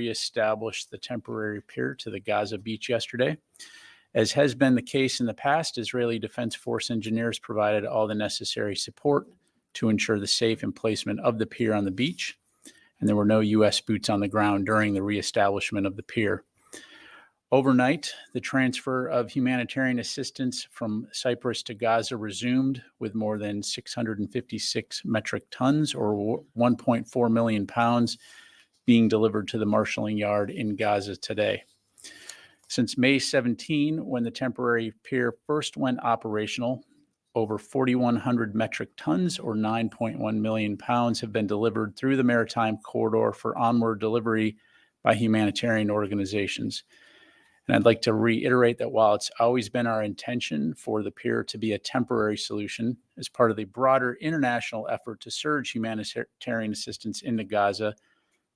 reestablish the temporary pier to the Gaza beach yesterday. As has been the case in the past, Israeli Defense Force engineers provided all the necessary support to ensure the safe emplacement of the pier on the beach, and there were no U.S. boots on the ground during the reestablishment of the pier. Overnight, the transfer of humanitarian assistance from Cyprus to Gaza resumed, with more than 656 metric tons or 1.4 million pounds being delivered to the marshalling yard in Gaza today. Since May 17, when the temporary pier first went operational, over 4,100 metric tons or 9.1 million pounds have been delivered through the maritime corridor for onward delivery by humanitarian organizations. And I'd like to reiterate that while it's always been our intention for the pier to be a temporary solution as part of the broader international effort to surge humanitarian assistance into Gaza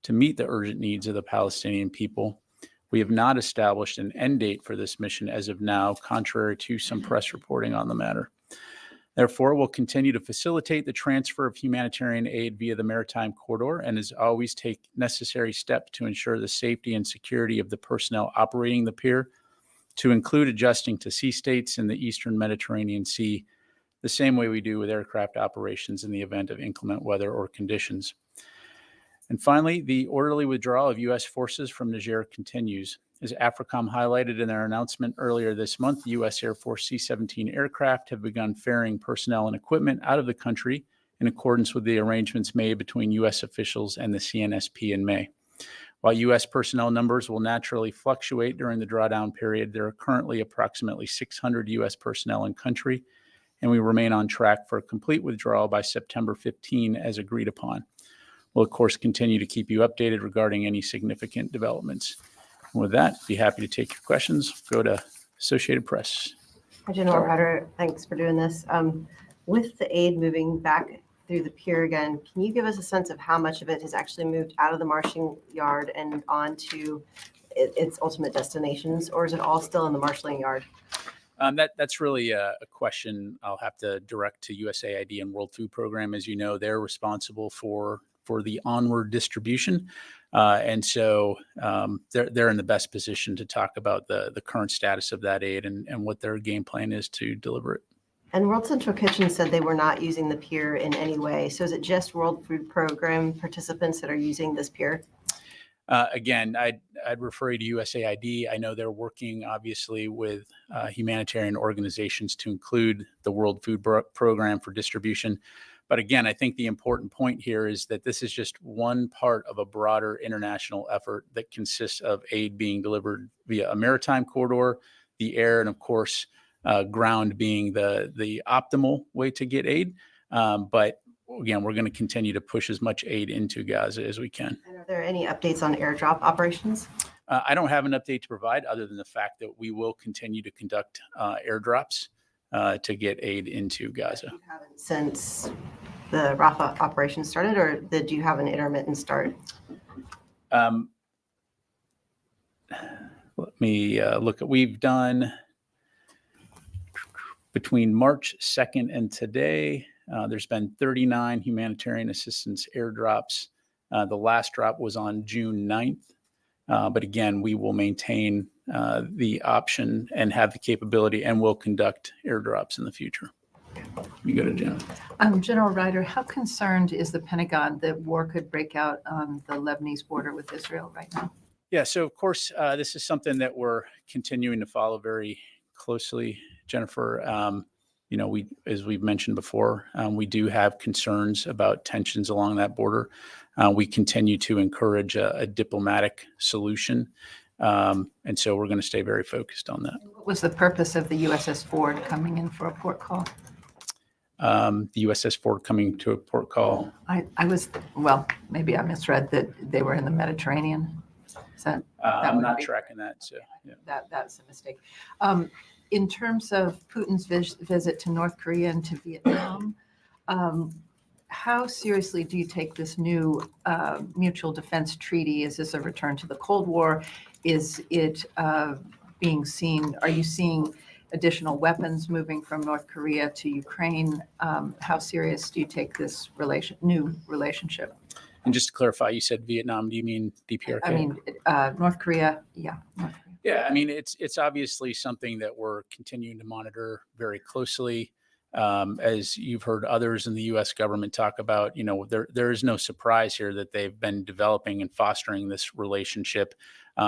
to meet the urgent needs of the Palestinian people, we have not established an end date for this mission as of now, contrary to some press reporting on the matter. Therefore, we'll continue to facilitate the transfer of humanitarian aid via the maritime corridor and as always take necessary steps to ensure the safety and security of the personnel operating the pier, to include adjusting to sea states in the Eastern Mediterranean Sea, the same way we do with aircraft operations in the event of inclement weather or conditions. And finally, the orderly withdrawal of U.S. forces from Niger continues. As AFRICOM highlighted in their announcement earlier this month, the U.S. Air Force C-17 aircraft have begun ferrying personnel and equipment out of the country in accordance with the arrangements made between U.S. officials and the CNSP in May. While U.S. personnel numbers will naturally fluctuate during the drawdown period, there are currently approximately 600 U.S. personnel in country, and we remain on track for a complete withdrawal by September 15 as agreed upon. We'll, of course, continue to keep you updated regarding any significant developments. And with that, be happy to take your questions. Go to Associated Press. Hi, General Ryder. Thanks for doing this. With the aid moving back through the pier again, can you give us a sense of how much of it has actually moved out of the marshalling yard and on to its ultimate destinations, or is it all still in the marshalling yard? That's really a question I'll have to direct to USAID and World Food Program. As you know, they're responsible for the onward distribution. And so they're in the best position to talk about the current status of that aid and what their game plan is to deliver it. And World Central Kitchen said they were not using the pier in any way. So is it just World Food Program participants that are using this pier? Again, I'd refer you to USAID. I know they're working, obviously, with humanitarian organizations to include the World Food Program for distribution. But again, I think the important point here is that this is just one part of a broader international effort that consists of aid being delivered via a maritime corridor, the air, and of course, ground being the optimal way to get aid. But again, we're going to continue to push as much aid into Gaza as we can. And are there any updates on airdrop operations? I don't have an update to provide other than the fact that we will continue to conduct airdrops to get aid into Gaza. You haven't since the Rafah operation started, or did you have an intermittent start? Let me look at, we've done between March 2nd and today, there's been 39 humanitarian assistance airdrops. The last drop was on June 9th. But again, we will maintain the option and have the capability, and will conduct airdrops in the future. You go to Jen. General Ryder, how concerned is the Pentagon that war could break out on the Lebanese border with Israel right now? Yeah, so of course, this is something that we're continuing to follow very closely, Jennifer. As we've mentioned before, we do have concerns about tensions along that border. We continue to encourage a diplomatic solution. And so we're going to stay very focused on that. What was the purpose of the USS Ford coming in for a port call? The USS Ford coming to a port call. Maybe I misread that they were in the Mediterranean. I'm not tracking that. So yeah. That's a mistake. In terms of Putin's visit to North Korea and to Vietnam, how seriously do you take this new mutual defense treaty? Is this a return to the Cold War? Is it being seen? Are you seeing additional weapons moving from North Korea to Ukraine? How serious do you take this new relationship? And just to clarify, you said Vietnam. Do you mean DPRK? I mean, North Korea, yeah. North Korea. Yeah, I mean, it's obviously something that we're continuing to monitor very closely. As you've heard others in the U.S. government talk about, there is no surprise here that they've been developing and fostering this relationship.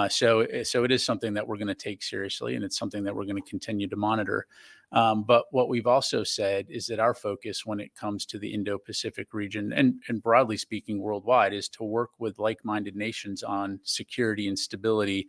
So it is something that we're going to take seriously, and it's something that we're going to continue to monitor. But what we've also said is that our focus when it comes to the Indo-Pacific region and broadly speaking worldwide is to work with like-minded nations on security and stability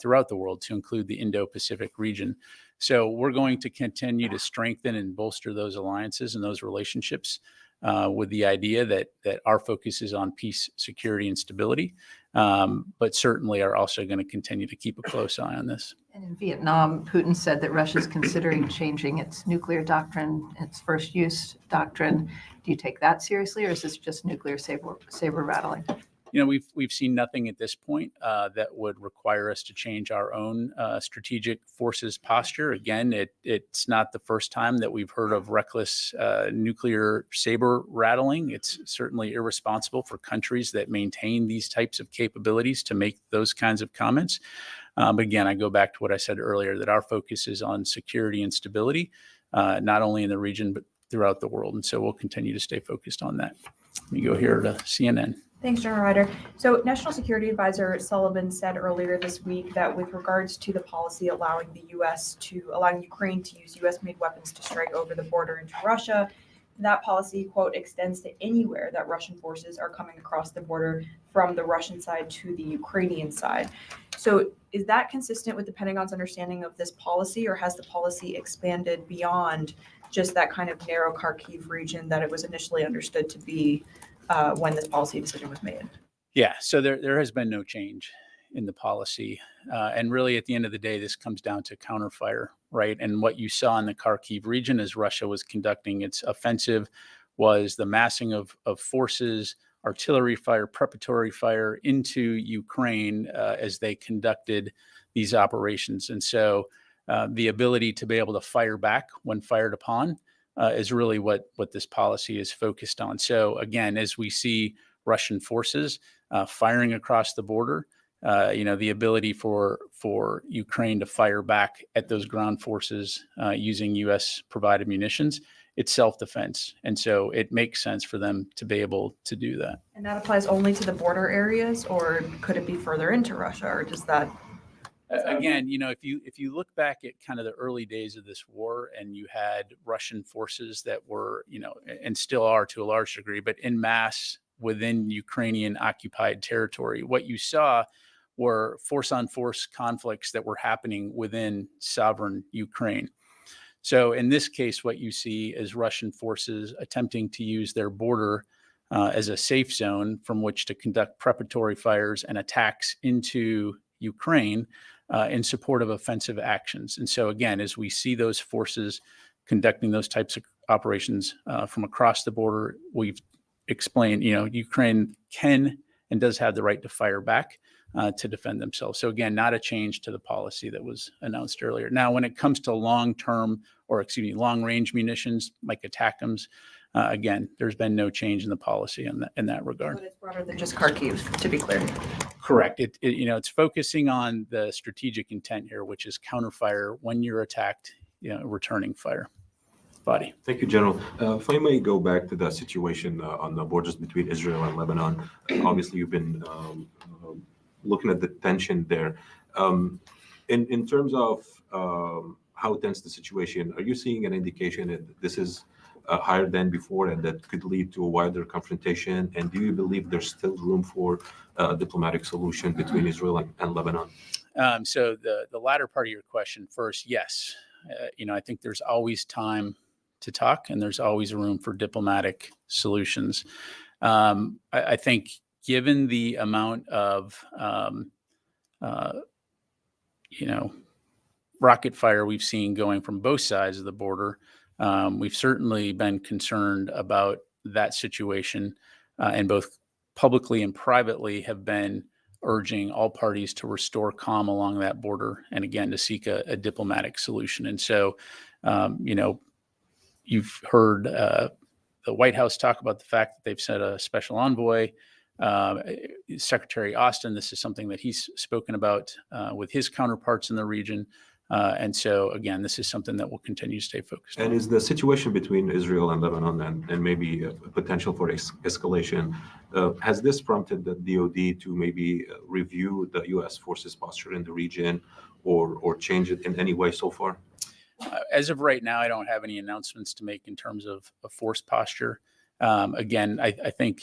throughout the world, to include the Indo-Pacific region. So we're going to continue to strengthen and bolster those alliances and those relationships with the idea that our focus is on peace, security, and stability, but certainly are also going to continue to keep a close eye on this. And in Vietnam, Putin said that Russia is considering changing its nuclear doctrine, its first use doctrine. Do you take that seriously, or is this just nuclear saber rattling? We've seen nothing at this point that would require us to change our own strategic forces posture. Again, it's not the first time that we've heard of reckless nuclear saber rattling. It's certainly irresponsible for countries that maintain these types of capabilities to make those kinds of comments. But again, I go back to what I said earlier, that our focus is on security and stability, not only in the region, but throughout the world. And so we'll continue to stay focused on that. Let me go here to CNN. Thanks, General Ryder. So National Security Advisor Sullivan said earlier this week that with regards to the policy allowing Ukraine to use U.S.-made weapons to strike over the border into Russia, that policy, quote, extends to anywhere that Russian forces are coming across the border from the Russian side to the Ukrainian side. So is that consistent with the Pentagon's understanding of this policy, or has the policy expanded beyond just that kind of narrow Kharkiv region that it was initially understood to be when this policy decision was made? Yeah, so there has been no change in the policy. And really, at the end of the day, this comes down to counterfire, right? And what you saw in the Kharkiv region as Russia was conducting its offensive was the massing of forces, artillery fire, preparatory fire into Ukraine as they conducted these operations. And so the ability to be able to fire back when fired upon is really what this policy is focused on. So again, as we see Russian forces firing across the border, the ability for Ukraine to fire back at those ground forces using U.S. provided munitions, it's self-defense. And so it makes sense for them to be able to do that. And that applies only to the border areas, or could it be further into Russia, or does that? Again, if you look back at kind of the early days of this war, and you had Russian forces that were, and still are to a large degree, but en masse within Ukrainian occupied territory, what you saw were force-on-force conflicts that were happening within sovereign Ukraine. So in this case, what you see is Russian forces attempting to use their border as a safe zone from which to conduct preparatory fires and attacks into Ukraine in support of offensive actions. And so again, as we see those forces conducting those types of operations from across the border, we've explained, Ukraine can and does have the right to fire back to defend themselves. So again, not a change to the policy that was announced earlier. Now, when it comes to long-range munitions like ATACMS, again, there's been no change in the policy in that regard. But it's broader than just Kharkiv, to be clear. Correct. It's focusing on the strategic intent here, which is counterfire when you're attacked, returning fire. Body. Thank you, General. If I may go back to the situation on the borders between Israel and Lebanon, obviously you've been looking at the tension there. In terms of how tense the situation, are you seeing an indication that this is higher than before and that could lead to a wider confrontation? And do you believe there's still room for a diplomatic solution between Israel and Lebanon? So the latter part of your question first, yes. I think there's always time to talk, and there's always room for diplomatic solutions. I think given the amount of, rocket fire we've seen going from both sides of the border, we've certainly been concerned about that situation, and both publicly and privately have been urging all parties to restore calm along that border, and again, to seek a diplomatic solution. And so, you've heard the White House talk about the fact that they've sent a special envoy Secretary Austin, this is something that he's spoken about with his counterparts in the region. And so, again, this is something that will continue to stay focused on. And is the situation between Israel and Lebanon and maybe a potential for escalation, has this prompted the DoD to maybe review the U.S. forces posture in the region or change it in any way so far? As of right now, I don't have any announcements to make in terms of a force posture. Again, I think,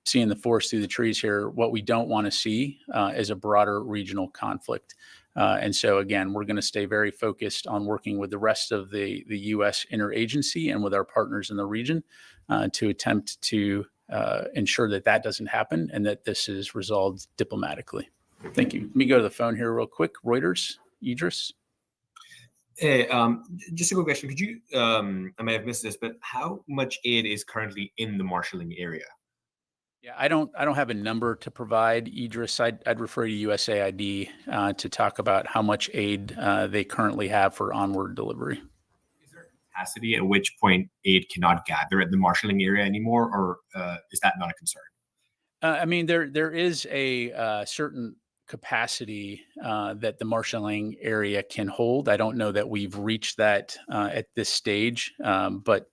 seeing the forest through the trees here, what we don't want to see is a broader regional conflict. And so, again, we're going to stay very focused on working with the rest of the U.S. interagency and with our partners in the region to attempt to ensure that that doesn't happen and that this is resolved diplomatically. Thank you. Let me go to the phone here real quick. Reuters, Idris. Hey, just a quick question. Could you, I may have missed this, but how much aid is currently in the marshalling area? Yeah, I don't have a number to provide, Idris. I'd refer you to USAID to talk about how much aid they currently have for onward delivery. Is there a capacity at which point aid cannot gather at the marshalling area anymore, or is that not a concern? I mean, there is a certain capacity that the marshalling area can hold. I don't know that we've reached that at this stage, but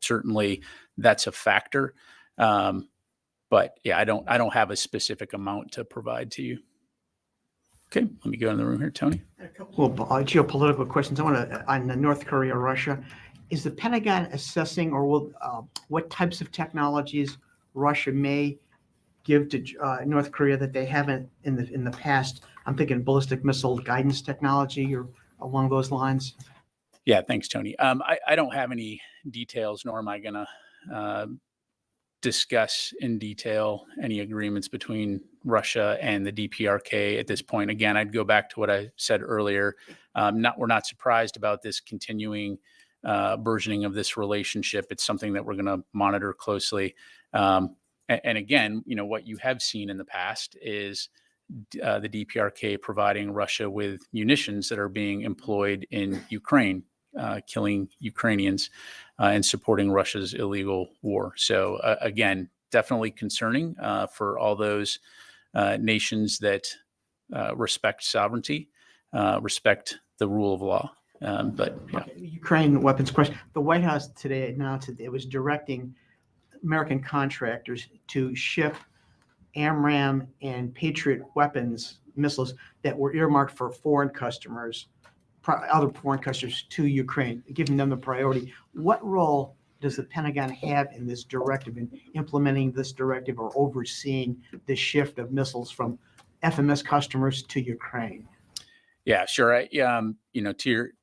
certainly that's a factor. But yeah, I don't have a specific amount to provide to you. Okay, let me go in the room here, Tony. A couple of geopolitical questions. I want to on North Korea, Russia. Is the Pentagon assessing, or will what types of technologies Russia may give to North Korea that they haven't in the past? I'm thinking ballistic missile guidance technology or along those lines. Yeah, thanks, Tony. I don't have any details, nor am I going to discuss in detail any agreements between Russia and the DPRK at this point. Again, I'd go back to what I said earlier. We're not surprised about this continuing burgeoning of this relationship. It's something that we're going to monitor closely. And again, what you have seen in the past is the DPRK providing Russia with munitions that are being employed in Ukraine, killing Ukrainians and supporting Russia's illegal war. So again, definitely concerning for all those nations that respect sovereignty, respect the rule of law. But yeah. Ukraine weapons question. The White House today announced that it was directing American contractors to ship AMRAAM and Patriot weapons, missiles that were earmarked for foreign customers, other foreign customers to Ukraine, giving them the priority. What role does the Pentagon have in this directive, in implementing this directive or overseeing the shift of missiles from FMS customers to Ukraine? Yeah, sure. To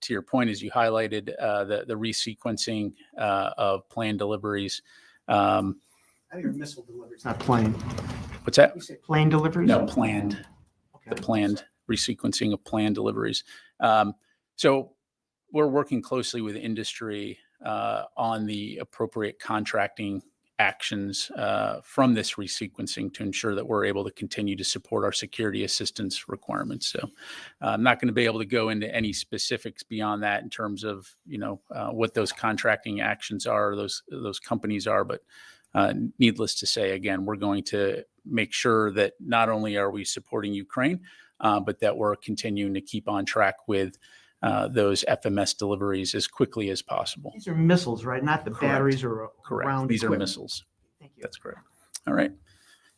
your point, as you highlighted, the resequencing of planned deliveries. I think your missile deliveries, not plane. What's that? You say plane deliveries? No, planned. Okay. The planned resequencing of planned deliveries. So we're working closely with industry on the appropriate contracting actions from this resequencing to ensure that we're able to continue to support our security assistance requirements. So I'm not going to be able to go into any specifics beyond that in terms of what those contracting actions are, those companies are. But needless to say, again, we're going to make sure that not only are we supporting Ukraine, but that we're continuing to keep on track with those FMS deliveries as quickly as possible. These are missiles, right? Not the Correct. batteries or Correct. round These equipment. are missiles. Thank you. That's correct. All right.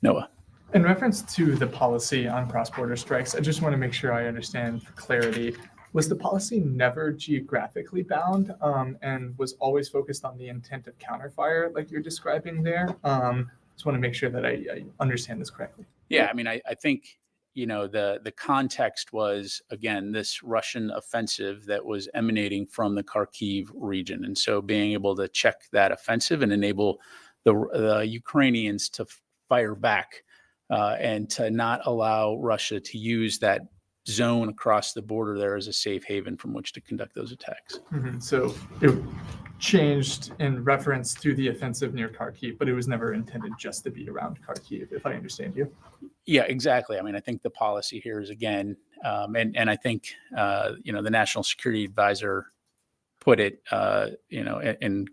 Noah. In reference to the policy on cross-border strikes, I just want to make sure I understand for clarity. Was the policy never geographically bound and was always focused on the intent of counterfire like you're describing there? Just want to make sure that I understand this correctly. Yeah, I mean, I think, the context was, again, this Russian offensive that was emanating from the Kharkiv region. And so being able to check that offensive and enable the Ukrainians to fire back and to not allow Russia to use that zone across the border there as a safe haven from which to conduct those attacks. Mm-hmm. So it changed in reference to the offensive near Kharkiv, but it was never intended just to be around Kharkiv, if I understand you. Yeah, exactly. I mean, I think the policy here is, again, and I think, the National Security Advisor put it, in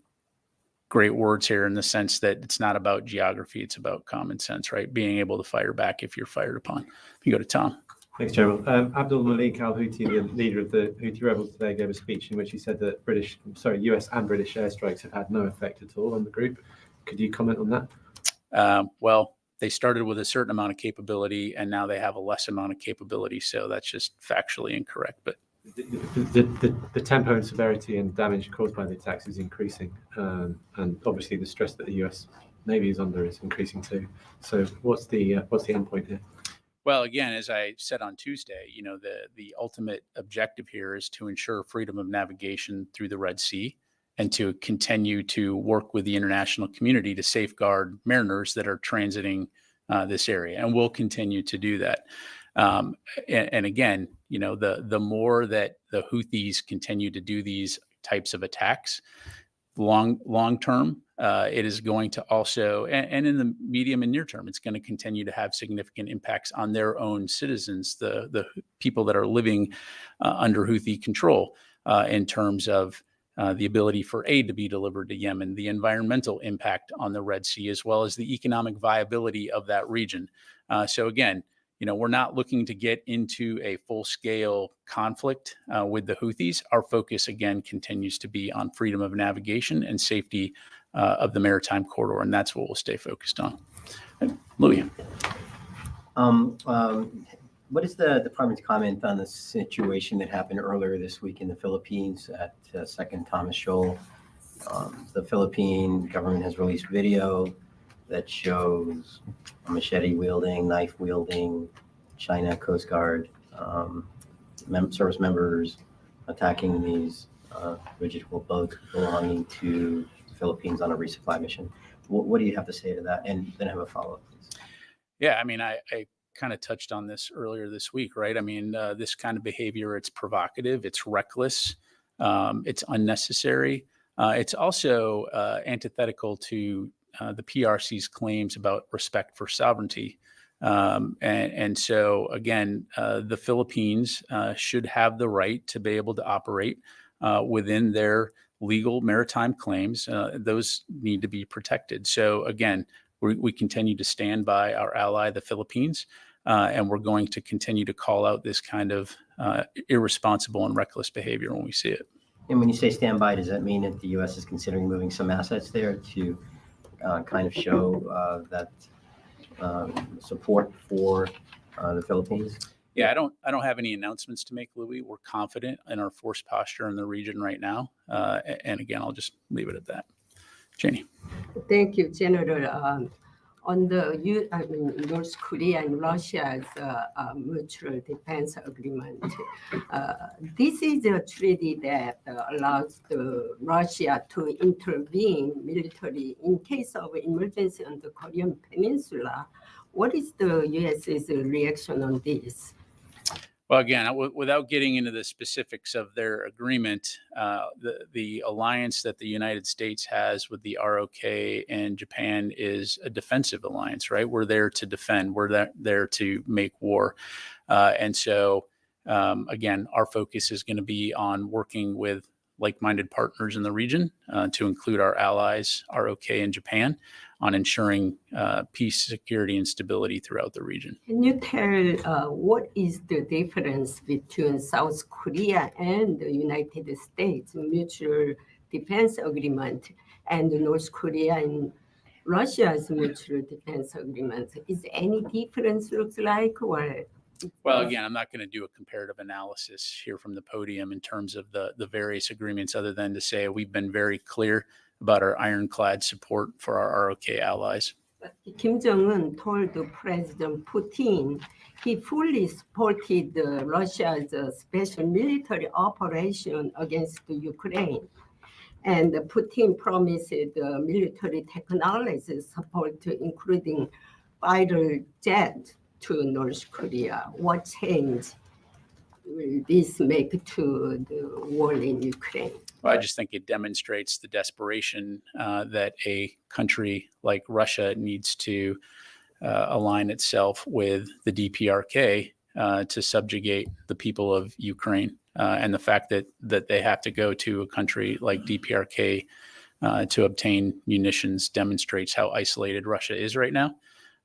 great words here in the sense that it's not about geography, it's about common sense, right? Being able to fire back if you're fired upon. If you go to Tom. Thanks, General. Abdul Malik al-Houthi, the leader of the Houthi rebels today, gave a speech in which he said that US and British airstrikes have had no effect at all on the group. Could you comment on that? Well, they started with a certain amount of capability, and now they have a less amount of capability. So that's just factually incorrect. But the tempo and severity and damage caused by the attacks is increasing, and obviously the stress that the US Navy is under is increasing too. So what's the end point here? well, again, as I said on Tuesday, the ultimate objective here is to ensure freedom of navigation through the Red Sea and to continue to work with the international community to safeguard mariners that are transiting this area. And we'll continue to do that. And again, the more that the Houthis continue to do these types of attacks, long term, it is going to also, and in the medium and near term, it's going to continue to have significant impacts on their own citizens, the people that are living under Houthi control, in terms of the ability for aid to be delivered to Yemen, the environmental impact on the Red Sea, as well as the economic viability of that region. So again, we're not looking to get into a full-scale conflict with the Houthis. Our focus, again, continues to be on freedom of navigation and safety of the maritime corridor, and that's what we'll stay focused on. Louis. What is the department's comment on the situation that happened earlier this week in the Philippines at Second Thomas Shoal? The Philippine government has released video that shows machete wielding, knife wielding, China Coast Guard service members attacking these rigid-hull boats belonging to the Philippines on a resupply mission. What do you have to say to that? And then I have a follow-up, please. Yeah, I mean, I kind of touched on this earlier this week, right? I mean, this kind of behavior, it's provocative, it's reckless, it's unnecessary. It's also antithetical to the PRC's claims about respect for sovereignty. And so, again, the Philippines should have the right to be able to operate within their legal maritime claims. Those need to be protected. So, again, we continue to stand by our ally, the Philippines, and we're going to continue to call out this kind of irresponsible and reckless behavior when we see it. And when you say stand by, does that mean that the U.S. is considering moving some assets there to kind of show that support for the Philippines? Yeah, I don't have any announcements to make, Louis. We're confident in our force posture in the region right now. And again, I'll just leave it at that. Jenny. Thank you, General. On the North Korea and Russia's mutual defense agreement, this is a treaty that allows Russia to intervene militarily in case of emergency on the Korean Peninsula. What is the U.S.'s reaction on this? Well, again, without getting into the specifics of their agreement, the alliance that the United States has with the ROK and Japan is a defensive alliance, right? We're there to defend. We're there to make war. And so, again, our focus is going to be on working with like-minded partners in the region, to include our allies, ROK and Japan, on ensuring peace, security, and stability throughout the region. Can you tell what is the difference between South Korea and the United States mutual defense agreement and North Korea and Russia's mutual defense agreement? Is any difference looks like, or? Well, again, I'm not going to do a comparative analysis here from the podium in terms of the various agreements, other than to say we've been very clear about our ironclad support for our ROK allies. Kim Jong-un told President Putin he fully supported Russia's special military operation against Ukraine. And Putin promised military technology support, including fighter jet to North Korea. What change will this make to the war in Ukraine? Well, I just think it demonstrates the desperation that a country like Russia needs to align itself with the DPRK to subjugate the people of Ukraine. And the fact that they have to go to a country like DPRK to obtain munitions demonstrates how isolated Russia is right now.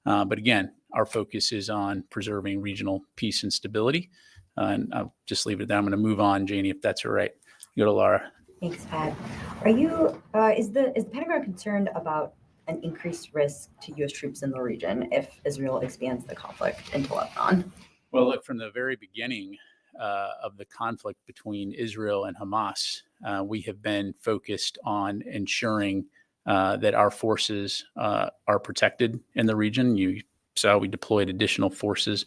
But again, our focus is on preserving regional peace and stability. And I'll just leave it there. I'm going to move on, Janie, if that's all right. Go to Laura. Thanks, Pat. Are you, is the Pentagon concerned about an increased risk to U.S. troops in the region if Israel expands the conflict into Lebanon? Well, look, from the very beginning of the conflict between Israel and Hamas, we have been focused on ensuring that our forces are protected in the region. You saw we deployed additional forces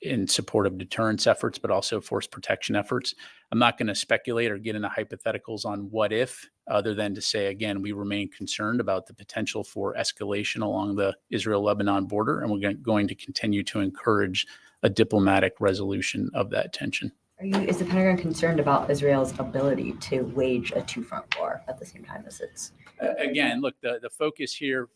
in support of deterrence efforts, but also force protection efforts. I'm not going to speculate or get into hypotheticals on what if, other than to say, again, we remain concerned about the potential for escalation along the Israel-Lebanon border, and we're going to continue to encourage a diplomatic resolution of that tension. Is the Pentagon concerned about Israel's ability to wage a two-front war at the same time as it's? Again, look, the focus here,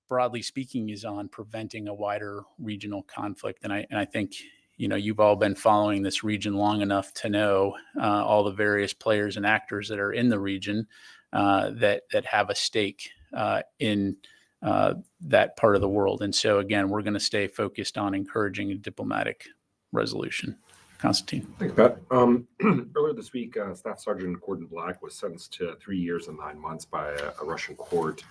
broadly speaking, is on preventing a wider regional conflict. And I think, you've all been following this region long enough to know all the various players and actors that are in the region that have a stake in that part of the world. And so, again, we're going to stay focused on encouraging a diplomatic resolution. Constantine. Thanks, Pat. Earlier this week, Staff Sergeant Gordon Black was sentenced to 3 years and 9 months by a Russian court.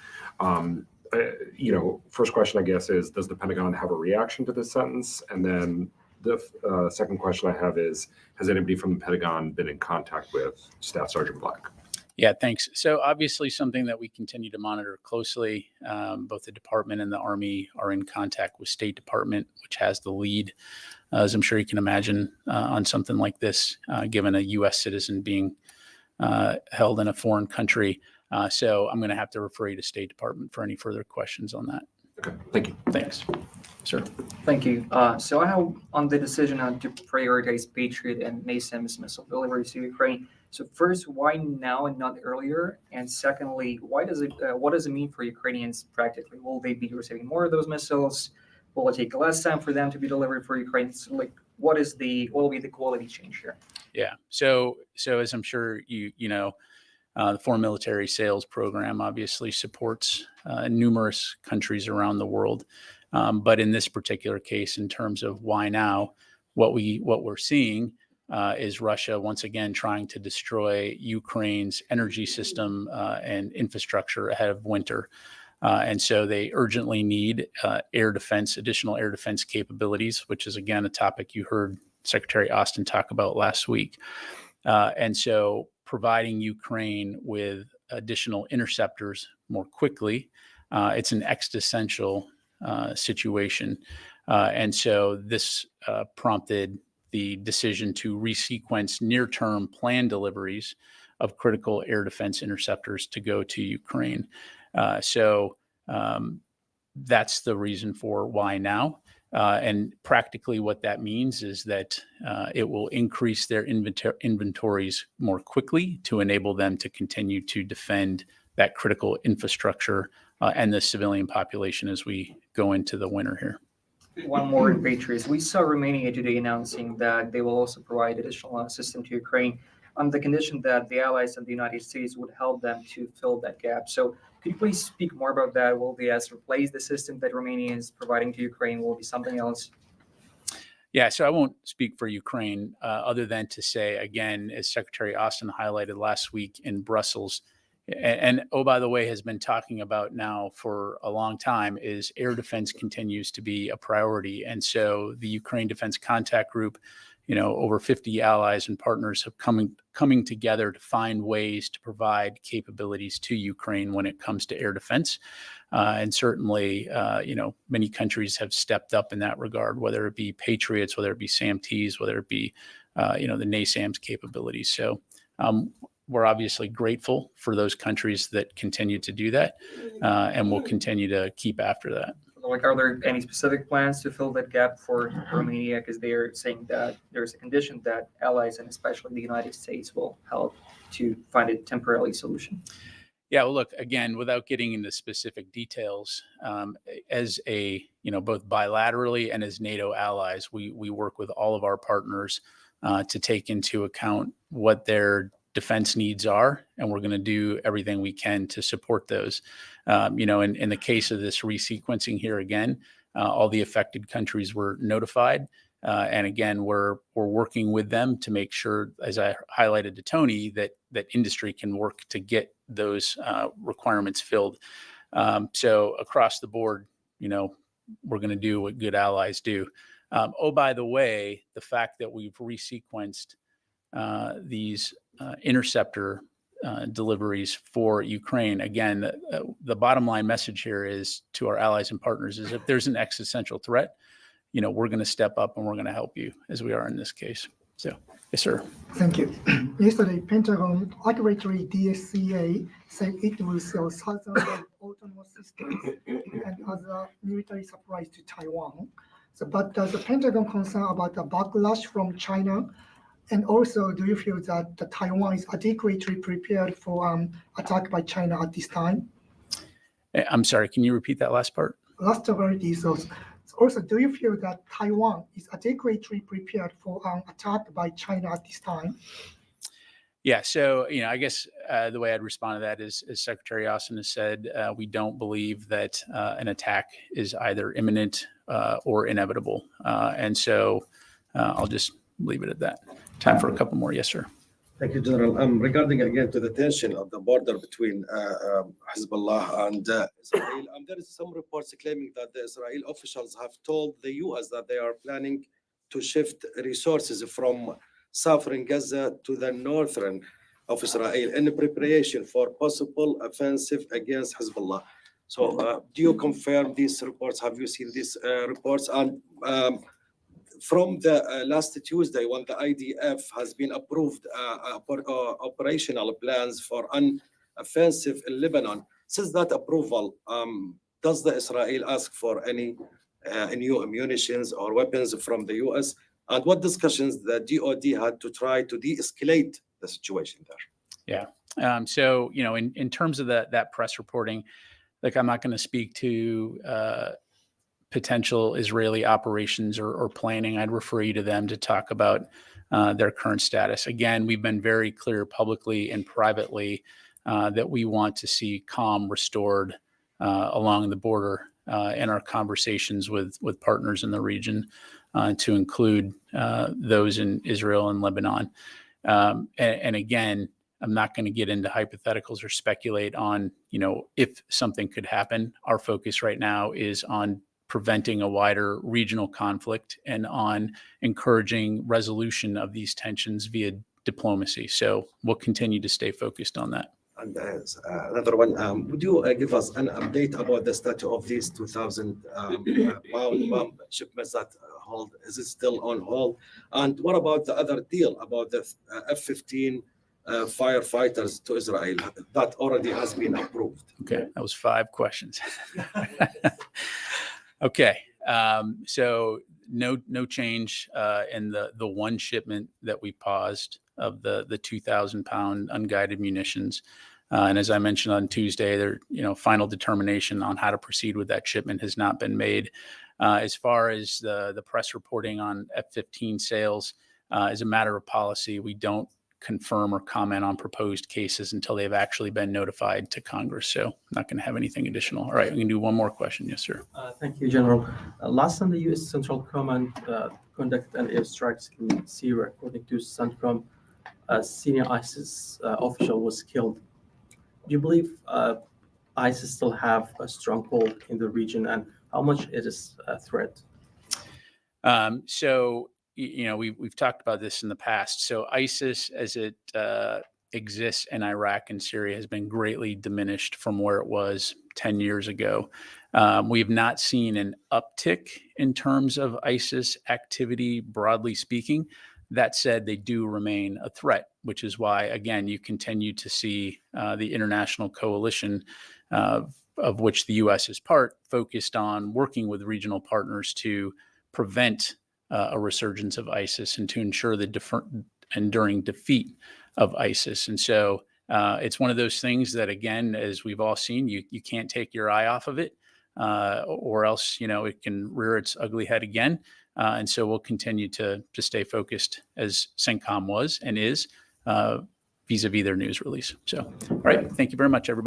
First question, I guess, is does the Pentagon have a reaction to this sentence? And then the second question I have is, has anybody from the Pentagon been in contact with Staff Sergeant Black? Yeah, thanks. So obviously something that we continue to monitor closely. Both the department and the Army are in contact with State Department, which has the lead, as I'm sure you can imagine, on something like this, given a U.S. citizen being held in a foreign country. So I'm going to have to refer you to State Department for any further questions on that. Okay, thank you. Thanks. Sir. Thank you. So I have on the decision to prioritize Patriot and NASAMS missile deliveries to Ukraine. So first, why now and not earlier? And secondly, what does it mean for Ukrainians practically? Will they be receiving more of those missiles? Will it take less time for them to be delivered for Ukraine? So what will be the quality change here? Yeah. So as I'm sure you know, the Foreign Military Sales Program obviously supports numerous countries around the world. But in this particular case, in terms of why now, what we're seeing is Russia once again trying to destroy Ukraine's energy system and infrastructure ahead of winter. And so they urgently need additional air defense capabilities, which is, again, a topic you heard Secretary Austin talk about last week. And so providing Ukraine with additional interceptors more quickly, it's an existential situation. And so this prompted the decision to resequence near-term planned deliveries of critical air defense interceptors to go to Ukraine. So that's the reason for why now. And practically what that means is that it will increase their inventories more quickly to enable them to continue to defend that critical infrastructure and the civilian population as we go into the winter here. One more in Patriots. We saw Romania today announcing that they will also provide additional assistance to Ukraine on the condition that the allies and the United States would help them to fill that gap. So could you please speak more about that? Will the US replace the system that Romania is providing to Ukraine? Will it be something else? Yeah, so I won't speak for Ukraine other than to say, again, as Secretary Austin highlighted last week in Brussels, and oh, by the way, has been talking about now for a long time, is air defense continues to be a priority. And so the Ukraine Defense Contact Group, over 50 allies and partners have coming together to find ways to provide capabilities to Ukraine when it comes to air defense. And certainly, many countries have stepped up in that regard, whether it be Patriots, whether it be SAMTs, whether it be, the NASAMS capabilities. So we're obviously grateful for those countries that continue to do that, and we'll continue to keep after that. Are there any specific plans to fill that gap for Romania? Because they are saying that there's a condition that allies and especially the United States will help to find a temporary solution. Yeah, well, look, again, without getting into specific details, as both bilaterally and as NATO allies, we work with all of our partners to take into account what their defense needs are, and we're going to do everything we can to support those. In the case of this resequencing here again, all the affected countries were notified. And again, we're working with them to make sure, as I highlighted to Tony, that industry can work to get those requirements filled. So across the board, we're going to do what good allies do. By the way, the fact that we've resequenced these interceptor deliveries for Ukraine, again, the bottom line message here is to our allies and partners is if there's an existential threat, we're going to step up and we're going to help you, as we are in this case. So, yes, sir. Thank you. Yesterday, Pentagon accurately DSCA said it will sell thousands of autonomous systems and other military supplies to Taiwan. But does the Pentagon concern about the backlash from China? And also, do you feel that Taiwan is adequately prepared for attack by China at this time? I'm sorry, can you repeat that last part? Last already. So also, do you feel that Taiwan is adequately prepared for attack by China at this time? Yeah, so, I guess the way I'd respond to that is, as Secretary Austin has said, we don't believe that an attack is either imminent or inevitable. And so I'll just leave it at that. Time for a couple more. Yes, sir. Thank you, General. Regarding again to the tension of the border between Hezbollah and Israel, there is some reports claiming that the Israeli officials have told the U.S. that they are planning to shift resources from southern Gaza to the northern of Israel in preparation for possible offensive against Hezbollah. So do you confirm these reports? Have you seen these reports? And from the last Tuesday, when the IDF has been approved operational plans for an offensive in Lebanon, since that approval, does the Israel ask for any new munitions or weapons from the U.S.? And what discussions the DoD had to try to de-escalate the situation there? Yeah. So, in terms of that press reporting, like I'm not going to speak to potential Israeli operations or planning. I'd refer you to them to talk about their current status. Again, we've been very clear publicly and privately that we want to see calm restored along the border in our conversations with partners in the region, to include those in Israel and Lebanon. And again, I'm not going to get into hypotheticals or speculate on, if something could happen. Our focus right now is on preventing a wider regional conflict and on encouraging resolution of these tensions via diplomacy. So we'll continue to stay focused on that. And another one, would you give us an update about the status of these 2,000 pound bomb shipments that hold? Is it still on hold? And what about the other deal about the F-15 firefighters to Israel that already has been approved? Okay, that was 5 questions. Okay, so no change in the one shipment that we paused of the 2,000 pound unguided munitions. And as I mentioned on Tuesday, there, final determination on how to proceed with that shipment has not been made. As far as the press reporting on F-15 sales, as a matter of policy, we don't confirm or comment on proposed cases until they've actually been notified to Congress. So I'm not going to have anything additional. All right, we can do one more question. Yes, sir. Thank you, General. Last time the U.S. Central Command conducted an airstrike in Syria, according to CENTCOM, a senior ISIS official was killed. Do you believe ISIS still have a stronghold in the region, and how much it is a threat? So, we've talked about this in the past. So ISIS, as it exists in Iraq and Syria, has been greatly diminished from where it was 10 years ago. We have not seen an uptick in terms of ISIS activity, broadly speaking. That said, they do remain a threat, which is why, again, you continue to see the international coalition of which the U.S. is part, focused on working with regional partners to prevent a resurgence of ISIS and to ensure the enduring defeat of ISIS. And so it's one of those things that, again, as we've all seen, you can't take your eye off of it, or else, it can rear its ugly head again. And so we'll continue to stay focused, as CENTCOM was and is, vis-a-vis their news release. So, all right, thank you very much, everybody.